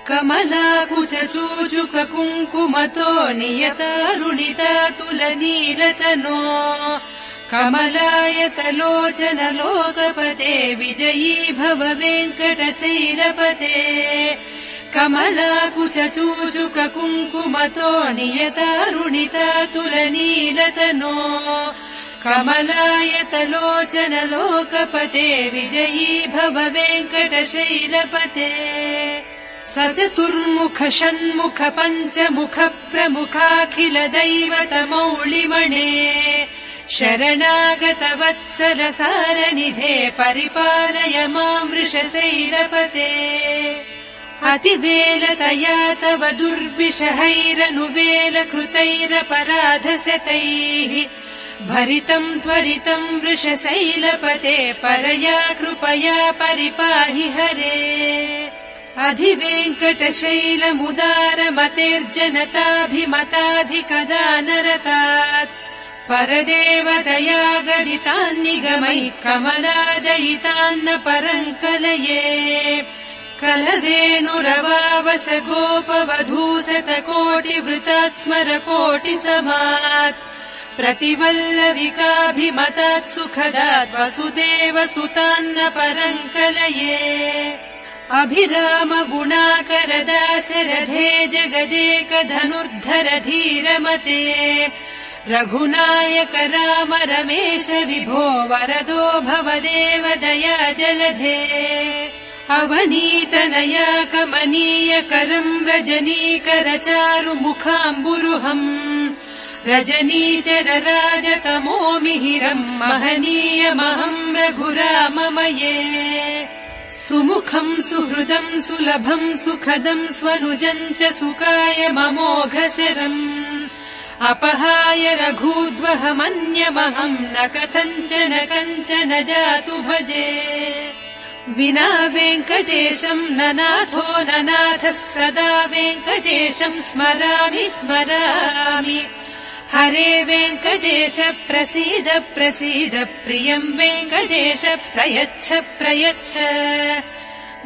कमलाकुचूचुक कुङ्कुमतो नियतारुणिता तुलनीलतनो कमलायतलोचन लोकपते विजयी भव वेङ्कटशैलपते कमलाकुचूचुक कुङ्कुमतो नियतारुणिता तुलनीलतनो कमलायतलोचन लोकपते विजयी भव वेङ्कटशैलपते स चतुर्मुख षण्मुख पञ्चमुख प्रमुखाखिल दैवतमौलिमणे शरणागत वत्सल सारनिधे परिपालय मां वृषशैलपते अतिवेलतया तव दुर्विषहैरनुवेल कृतैरपराधशतैः भरितम् त्वरितम् वृषशैलपते परया कृपया परिपाहि हरे अधिवेङ्कटशैलमुदारमतेर्जनताभिमताधिकदानरतात् परदेवतया गदितान्निगमैः कमलादयितान्न परङ्कलये कलवेणुरवावस गोपवधूसतकोटिवृतात् स्मरकोटिसमात् प्रतिवल्लविकाभिमतात् सुखदात् वसुदेव सुतान्न परङ्कलये अभिराम गुणाकर दाशरथे जगदेक धनुर्धर धीरमते रघुनायक राम रमेश विभो वरदो भवदेव दया जलधे अवनीतनया कमनीय करम् रजनीकर चारु मुखाम्बुरुहम् रजनीचर राजतमो मिहिरम् महनीयमहम् रघुराममये सुमुखम् सुहृदम् सुलभम् सुखदम् स्वनुजम् च सुखाय ममोघशरम् अपहाय रघूद्वहमन्यमहम् न कथञ्चन कञ्चन जातु भजे विना वेङ्कटेशम् न नाथो न नाथः सदा वेङ्कटेशम् स्मरामि स्मरामि हरे वेङ्कटेश प्रसीद प्रसीद प्रियम् वेङ्कटेश प्रयच्छ प्रयच्छ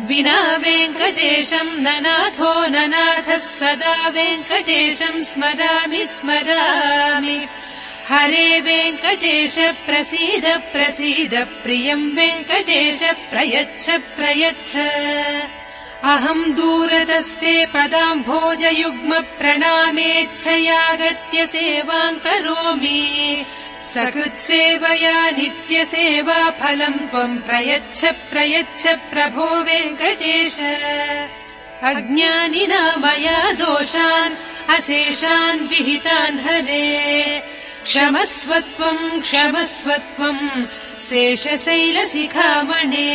विना वेङ्कटेशम् न नाथो न नाथः सदा वेङ्कटेशम् स्मरामि स्मरामि हरे वेङ्कटेश प्रसीद प्रसीद प्रियम् वेङ्कटेश प्रयच्छ प्रयच्छ अहम् दूरतस्ते पदाम्भोजयुग्म प्रणामेच्छयागत्य सेवाम् करोमि सकृत्सेवया नित्यसेवा फलम् त्वम् प्रयच्छ प्रयच्छ प्रभो वेङ्कटेश अज्ञानिना मया दोषान् अशेषान् विहितान् हरे क्षमस्वत्वम् क्षमस्वत्वम् शेषशैलशिखामणे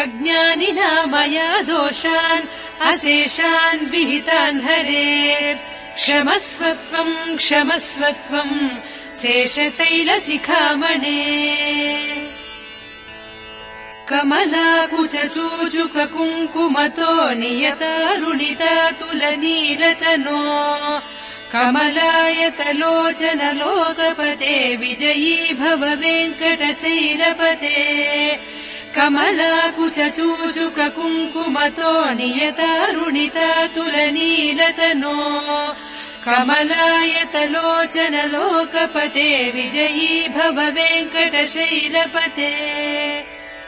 अज्ञानिना मया दोषान् अशेषान् विहितान् हरे क्षमस्वत्वम् क्षमस्वत्वम् शेषशैलशिखामणे कमलाकुचूचुक कुङ्कुमतो नियतारुणिता तुलनीलतनो कमलायतलोचन लोकपते विजयी भव वेङ्कटशैलपते कमलाकुचूचुक कुङ्कुमतो नियतारुणिता तुलनीलतनो कमलायतलोचन लोकपते विजयी भव वेङ्कटशैलपते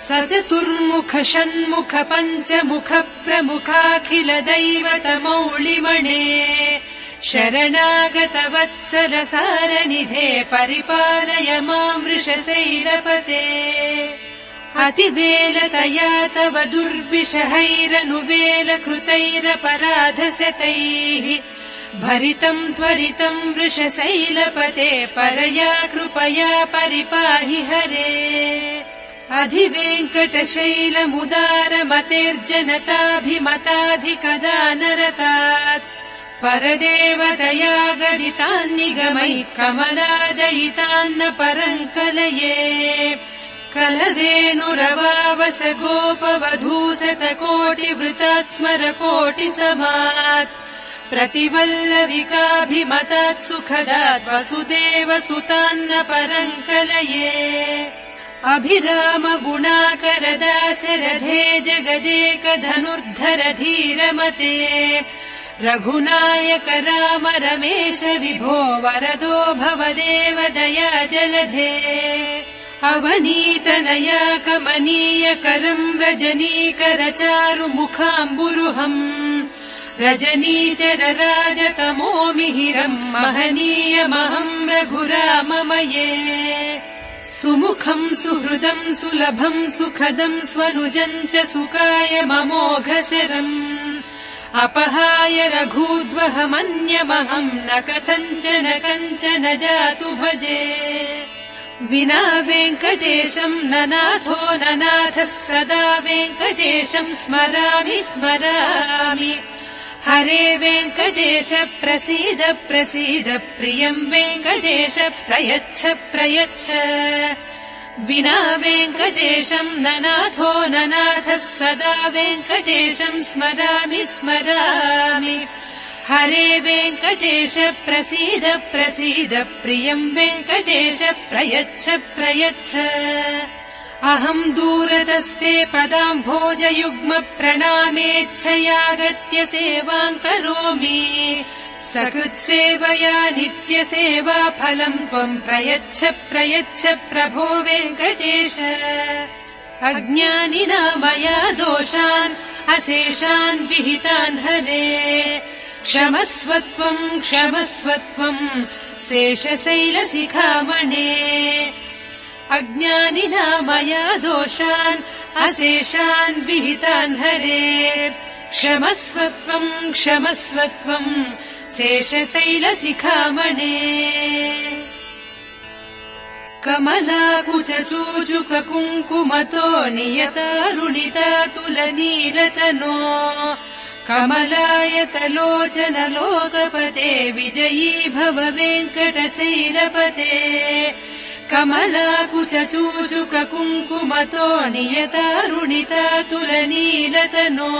स चतुर्मुख षण्मुख पञ्चमुख प्रमुखाखिल दैवतमौलिमणे शरणागत वत्सल सारनिधे परिपालय मां वृषशैलपते अतिवेलतया तव दुर्विषहैरनुवेल कृतैरपराधशतैः भरितम् त्वरितम् वृषशैलपते परया कृपया परिपाहि हरे अधिवेङ्कटशैलमुदारमतेर्जनताभिमताधिकदानरतात् परदेवतया गदितान्निगमैः कमलादयितान्न परङ्कलये कलवेणुरवावस गोपवधूसतकोटिवृतात् स्मरकोटिसमात् प्रतिवल्लविकाभिमतात् सुखदात् वसुदेव सुतान्न परङ्कलये अभिराम गुणाकर दासरथे जगदेक धनुर्धर धीरमते रघुनायक राम रमेश विभो वरदो भवदेव दया जलधे अवनीतनया कमनीय करम् रजनीकर चारु मुखाम्बुरुहम् रजनीचर राजतमो मिहिरम् महनीयमहम् रघुराममये सुमुखम् सुहृदम् सुलभम् सुखदम् स्वनुजम् च सुकाय ममोघशरम् अपहाय रघूद्वहमन्यमहम् न कथञ्चन कञ्चन जातु भजे विना वेङ्कटेशम् न नाथो न नाथः सदा वेङ्कटेशम् स्मरामि स्मरामि हरे वेङ्कटेश प्रसीद प्रसीद प्रियम् वेङ्कटेश प्रयच्छ प्रयच्छ विना वेङ्कटेशम् न नाथो न नाथः सदा वेङ्कटेशम् स्मरामि स्मरामि हरे वेङ्कटेश प्रसीद प्रसीद प्रियम् वेङ्कटेश प्रयच्छ प्रयच्छ अहम् दूरतस्ते पदाम्भोजयुग्म प्रणामेच्छयागत्य सेवाम् करोमि सकृत्सेवया नित्यसेवा फलम् त्वम् प्रयच्छ प्रयच्छ प्रभो वेङ्कटेश अज्ञानिना मया दोषान् अशेषान् विहितान् हरे क्षमस्वत्वम् क्षमस्वत्वम् शेषशैलशिखामणे अज्ञानिना मया दोषान् अशेषान् विहितान् हरे क्षमस्वत्वम् क्षमस्वत्वम् शेषशैलशिखामणे कमलाकुचूचुक कुङ्कुमतो नियतारुणितातुलनीलतनो कमलायतलोचन लोकपते विजयी भव वेङ्कटशैलपते कमलाकुचूचुक कुङ्कुमतो नियतारुणितातुलनीलतनो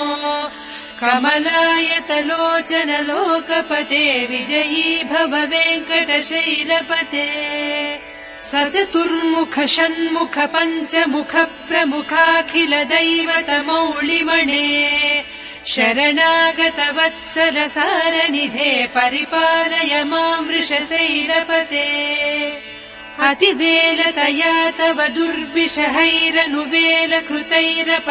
कमलायतलोचन लोकपते विजयी भव वेङ्कटशैलपते सचतुर्मुख षण्मुख पञ्चमुख प्रमुखाखिल दैवतमौलिमणे शरणागत वत्सल सारनिधे परिपालय माम् वृषशैलपते अतिवेलतया तव दुर्विषहैरनुवेल कृतैरपराधशतैः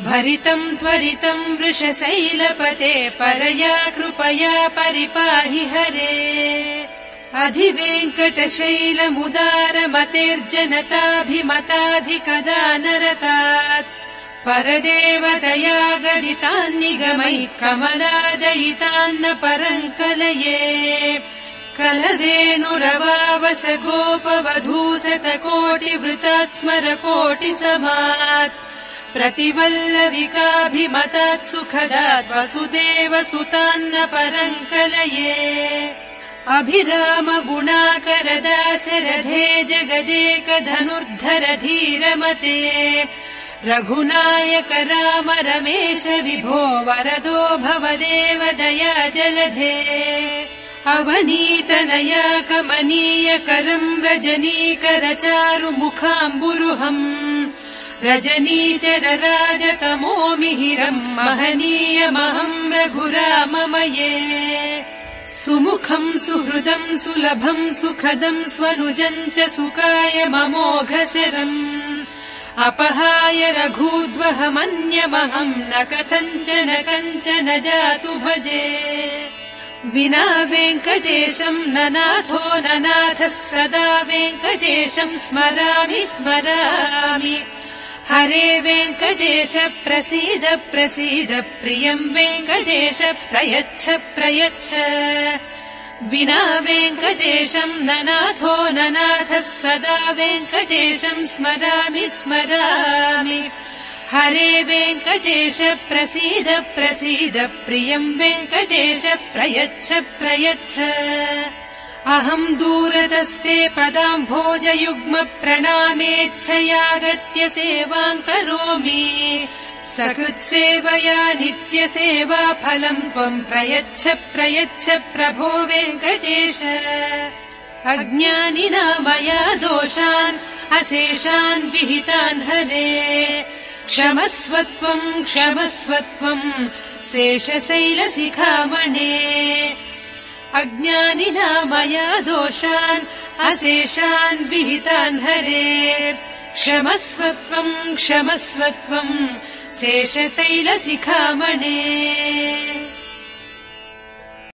भरितम् त्वरितम् वृषशैलपते परया कृपया परिपाहि हरे अधिवेङ्कटशैलमुदारमतेर्जनताभिमताधिकदानरतात् परदेवतया गरितान्निगमैः कमलादयितान्न परम् कलये कलवेणुरवावस गोपवधूसतकोटिवृतात् स्मरकोटिसमात् प्रतिवल्लविकाभिमतात् सुखदात् वसुदेव सुतान्न परम् कलये अभिराम गुणाकर दासरथे जगदेक धनुर्धर धीरमते रघुनायक राम रमेश विभो वरदो भवदेव दया जलधे अवनीतनया कमनीय करम् रजनीकर चारु मुखाम्बुरुहम् रजनीचर राजतमो मिहिरम् महनीयमहम् रघुराममये सुमुखम् सुहृदम् सुलभम् सुखदम् स्वनुजम् च सुकाय ममोघशरम् अपहाय रघूद्वहमन्यमहम् न कथञ्चन कञ्चन जातु भजे विना वेङ्कटेशम् न नाथो न नाथः सदा वेङ्कटेशम् स्मरामि स्मरामि हरे वेङ्कटेश प्रसीद प्रसीद प्रियम् वेङ्कटेश प्रयच्छ प्रयच्छ विना वेङ्कटेशम् न नाथो न नाथः सदा वेङ्कटेशम् स्मरामि स्मरामि हरे वेङ्कटेश प्रसीद प्रसीद प्रियम् वेङ्कटेश प्रयच्छ प्रयच्छ अहम् दूरतस्ते पदाम्भोजयुग्म प्रणामेच्छयागत्य सेवाम् करोमि सकृत्सेवया नित्यसेवा फलम् त्वम् प्रयच्छ प्रयच्छ प्रभो वेङ्कटेश अज्ञानिना मया दोषान् अशेषान् विहितान् हरे क्षमस्वत्वम् क्षमस्वत्वम् शेषशैलशिखामणे अज्ञानिना मया दोषान् अशेषान् विहितान् हरे क्षमस्वत्वम् क्षमस्वत्वम् शेषशैलशिखामणे